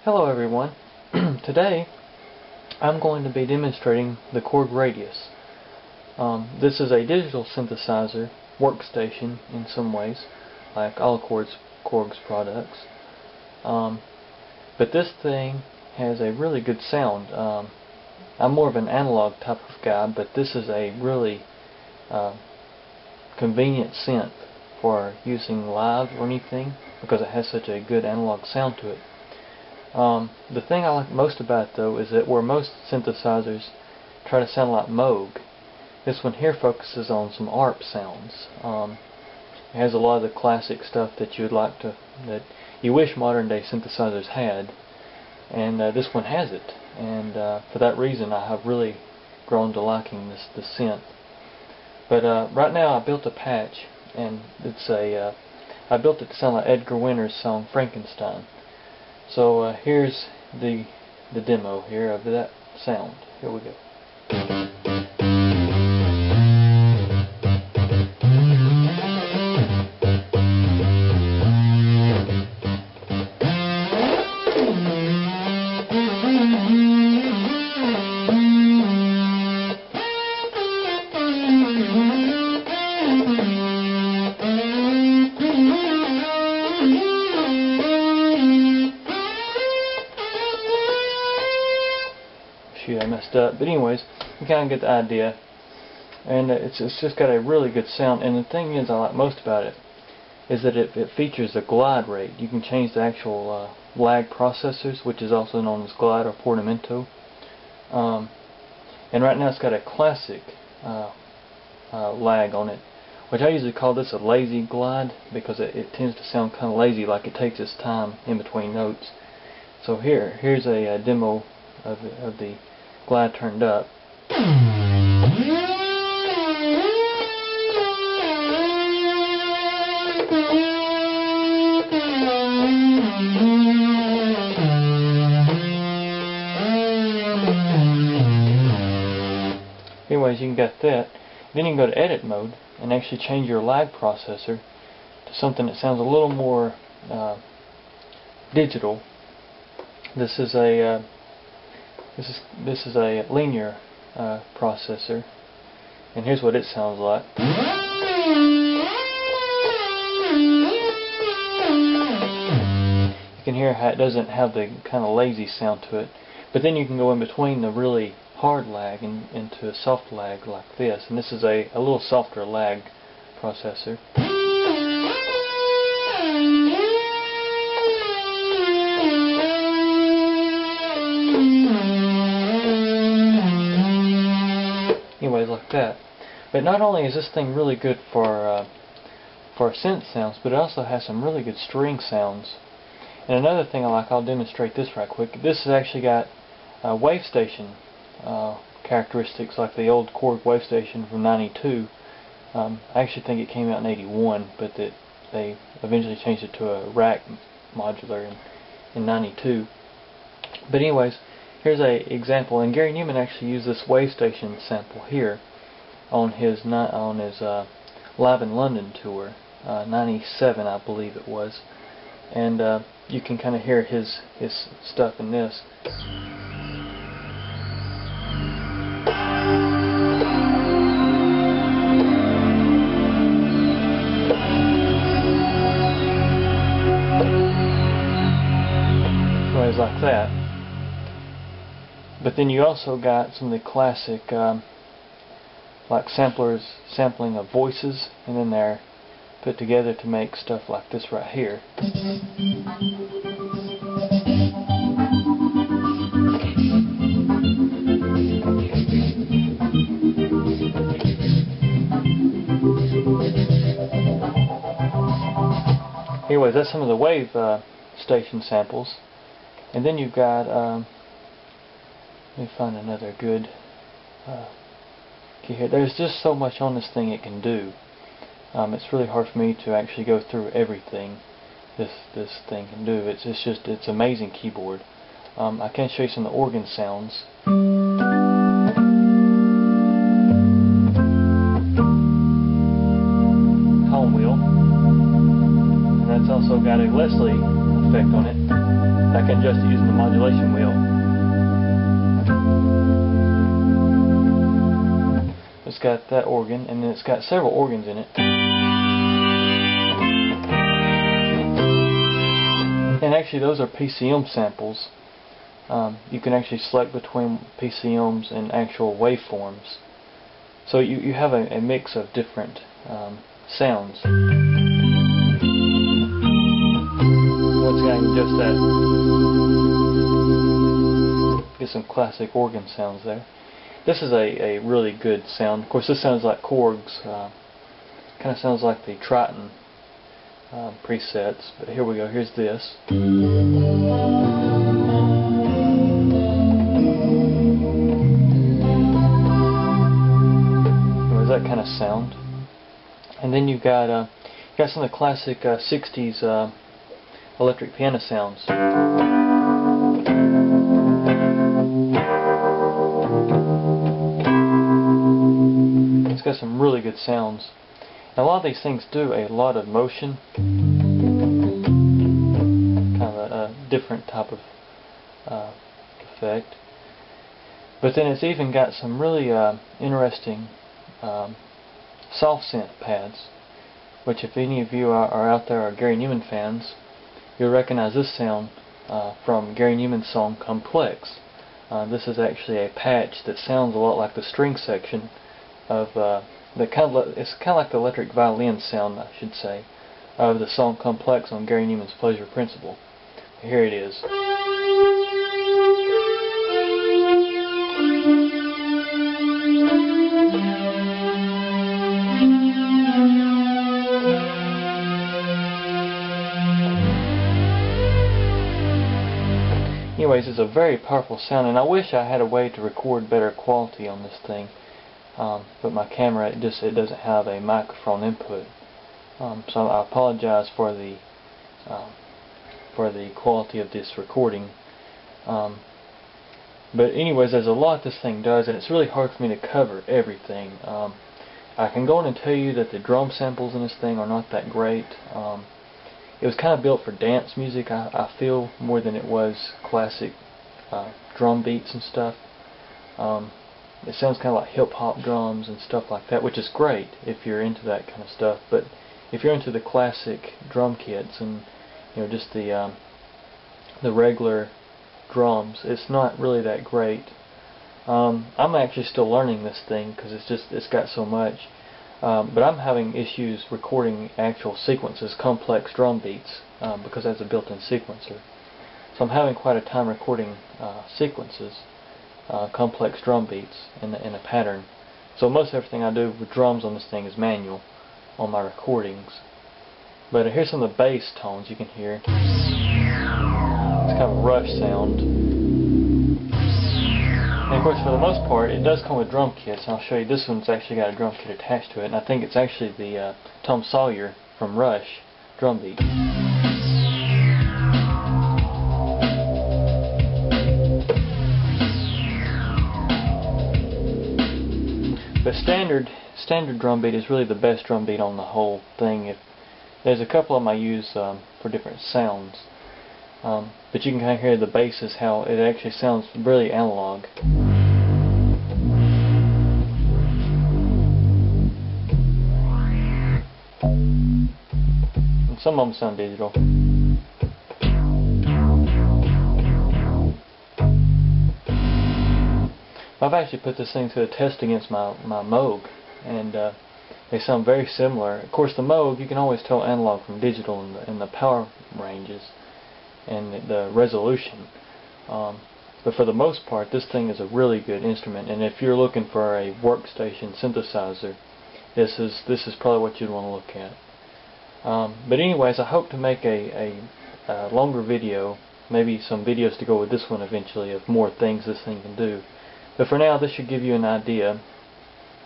Hello everyone. Today I'm going to be demonstrating the Korg Radias. This is a digital synthesizer workstation in some ways, like all Korg's products. But this thing has a really good sound. I'm more of an analog type of guy, but this is a really convenient synth for using live or anything because it has such a good analog sound to it. The thing I like most about it though is that where most synthesizers try to sound like Moog, this one here focuses on some ARP sounds. It has a lot of the classic stuff that that you wish modern day synthesizers had, and this one has it. And for that reason I have really grown to liking this synth. But right now I built a patch, and I built it to sound like Edgar Winter's song Frankenstein. So here's the demo here of that sound. Here we go. Shoot, I messed up. But anyways, you kind of get the idea. And it's just got a really good sound. And the thing is I like most about it is that it features a glide rate. You can change the actual lag processors, which is also known as glide or portamento. And right now it's got a classic lag on it, which I usually call this a lazy glide because it tends to sound kind of lazy, like it takes its time in between notes. So here's a demo of the glide turned up. Anyways, you can get that. Then you can go to edit mode and actually change your lag processor to something that sounds a little more digital. This is a linear processor, and here's what it sounds like. You can hear how it doesn't have the kind of lazy sound to it, but then you can go in between the really hard lag and into a soft lag like this, and this is a little softer lag processor. Anyways, like that. But not only is this thing really good for synth sounds, but it also has some really good string sounds. And another thing I like, I'll demonstrate this right quick. This has actually got wave station characteristics like the old Korg wave station from '92. I actually think it came out in '81, but they eventually changed it to a rack modular in '92. But anyways, here's an example, and Gary Numan actually used this wave station sample here on his Live in London tour, '97 I believe it was, and you can kind of hear his stuff in this. Anyways, like that. But then you also got some of the classic like samplers sampling of voices, and then they're put together to make stuff like this right here. Anyways, that's some of the wave station samples. And then you've got let me find another good key here. There's just so much on this thing it can do. It's really hard for me to actually go through everything this thing can do. It's amazing keyboard. I can show you some of the organ sounds. Home wheel. And that's also got a Leslie effect on it. I can adjust it using the modulation wheel. It's got that organ, and then it's got several organs in it. And actually those are PCM samples. You can actually select between PCMs and actual waveforms. So you have a mix of different sounds. Once again, I can adjust that. Get some classic organ sounds there. This is a really good sound. Of course, this sounds like Korg's. Kind of sounds like the Triton presets. But here we go. Here's this. That kind of sound. And then you've got some of the classic 60s electric piano sounds. It's got some really good sounds. And a lot of these things do a lot of motion, kind of a different type of effect. But then it's even got some really interesting soft synth pads, which if any of you are out there are Gary Numan fans, you'll recognize this sound from Gary Numan's song Complex. This is actually a patch that sounds a lot like the string section of it's kind of like the electric violin sound, I should say, of the song Complex on Gary Numan's Pleasure Principle. Here it is. Anyways, it's a very powerful sound, and I wish I had a way to record better quality on this thing, but my camera it doesn't have a microphone input, so I apologize for the quality of this recording. But anyways, there's a lot this thing does, and it's really hard for me to cover everything. I can go in and tell you that the drum samples in this thing are not that great. It was kind of built for dance music, I feel, more than it was classic drum beats and stuff. It sounds kind of like hip-hop drums and stuff like that, which is great if you're into that kind of stuff. But if you're into the classic drum kits and just the regular drums, it's not really that great. I'm actually still learning this thing because it's got so much. But I'm having issues recording actual sequences, complex drum beats, because that's a built-in sequencer. So I'm having quite a time recording sequences, complex drum beats in a pattern. So most everything I do with drums on this thing is manual on my recordings. But here's some of the bass tones you can hear. It's kind of a rush sound. And of course, for the most part, it does come with drum kits. And I'll show you, this one's actually got a drum kit attached to it, and I think it's actually the Tom Sawyer from Rush drum beat. But standard drum beat is really the best drum beat on the whole thing. There's a couple of them I use for different sounds. But you can kind of hear the basses, how it actually sounds really analog. And some of them sound digital. I've actually put this thing to a test against my Moog, and they sound very similar. Of course, the Moog, you can always tell analog from digital in the power ranges and the resolution. But for the most part, this thing is a really good instrument, and if you're looking for a workstation synthesizer, this is probably what you'd want to look at. But anyways, I hope to make a longer video, maybe some videos to go with this one eventually, of more things this thing can do. But for now, this should give you an idea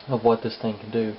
of what this thing can do.